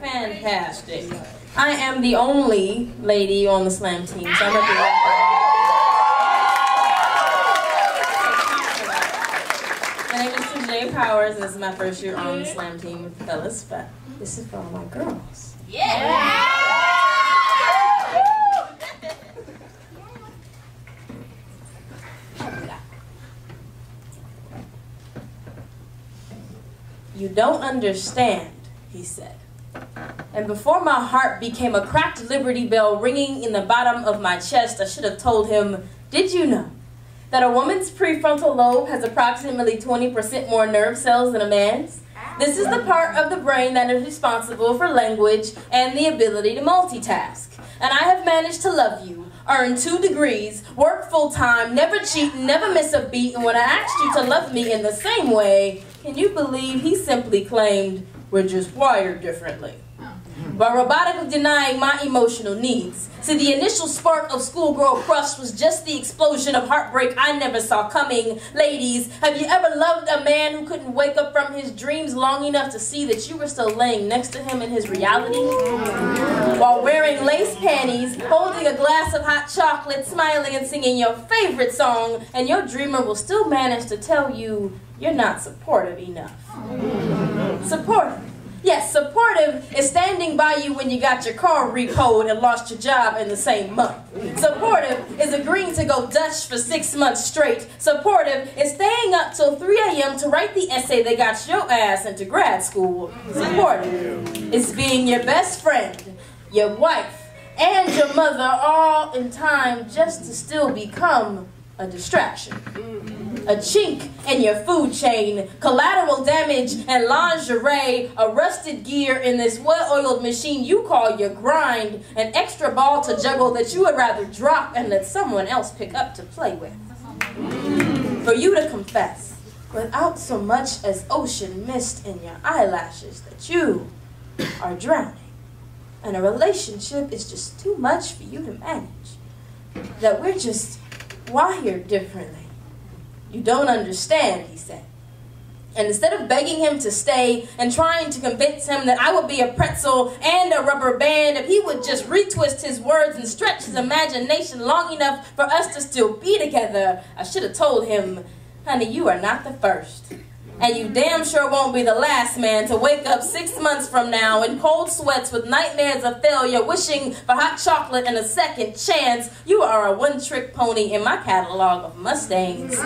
Fantastic. I am the only lady on the slam team, so I'm representing. My name is Treesje Powers, and this is my first year on the slam team with fellas, but this is for all my girls. Yeah! You don't understand, he said. And before my heart became a cracked Liberty Bell ringing in the bottom of my chest, I should have told him, did you know that a woman's prefrontal lobe has approximately 20% more nerve cells than a man's? This is the part of the brain that is responsible for language and the ability to multitask. And I have managed to love you, earn 2 degrees, work full-time, never cheat, never miss a beat, and when I asked you to love me in the same way, can you believe he simply claimed, we're just wired differently? By robotically denying my emotional needs. See, the initial spark of schoolgirl crush was just the explosion of heartbreak I never saw coming. Ladies, have you ever loved a man who couldn't wake up from his dreams long enough to see that you were still laying next to him in his reality? While wearing lace panties, holding a glass of hot chocolate, smiling and singing your favorite song, and your dreamer will still manage to tell you you're not supportive enough. Supportive. Yes, supportive is standing by you when you got your car repoed and lost your job in the same month. Supportive is agreeing to go Dutch for 6 months straight. Supportive is staying up till 3 a.m. to write the essay that got your ass into grad school. Supportive is being your best friend, your wife, and your mother all in time just to still become a distraction. A chink in your food chain, collateral damage and lingerie, a rusted gear in this well-oiled machine you call your grind, an extra ball to juggle that you would rather drop and let someone else pick up to play with. For you to confess, without so much as ocean mist in your eyelashes, that you are drowning, and a relationship is just too much for you to manage, that we're just wired differently. You don't understand, he said. And instead of begging him to stay and trying to convince him that I would be a pretzel and a rubber band, if he would just retwist his words and stretch his imagination long enough for us to still be together, I should have told him, honey, you are not the first. And you damn sure won't be the last man to wake up 6 months from now in cold sweats with nightmares of failure, wishing for hot chocolate and a second chance. You are a one-trick pony in my catalog of Mustangs.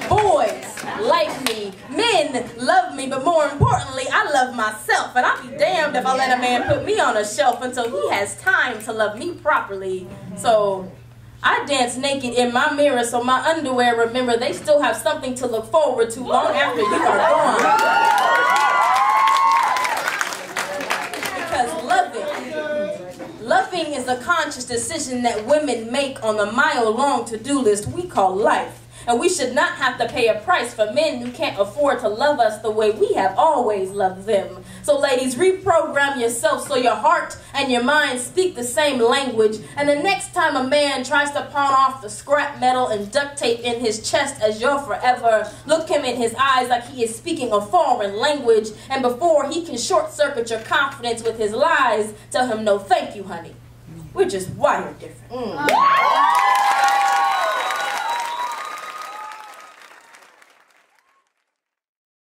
Boys like me, men love me, but more importantly, I love myself. And I'll be damned if I let a man put me on a shelf until he has time to love me properly. So I dance naked in my mirror so my underwear remember they still have something to look forward to long after you are gone. Because loving is a conscious decision that women make on the mile-long to-do list we call life. And we should not have to pay a price for men who can't afford to love us the way we have always loved them. So ladies, reprogram yourself so your heart and your mind speak the same language. And the next time a man tries to pawn off the scrap metal and duct tape in his chest as your forever, look him in his eyes like he is speaking a foreign language. And before he can short-circuit your confidence with his lies, tell him, no thank you, honey. We're just wired different.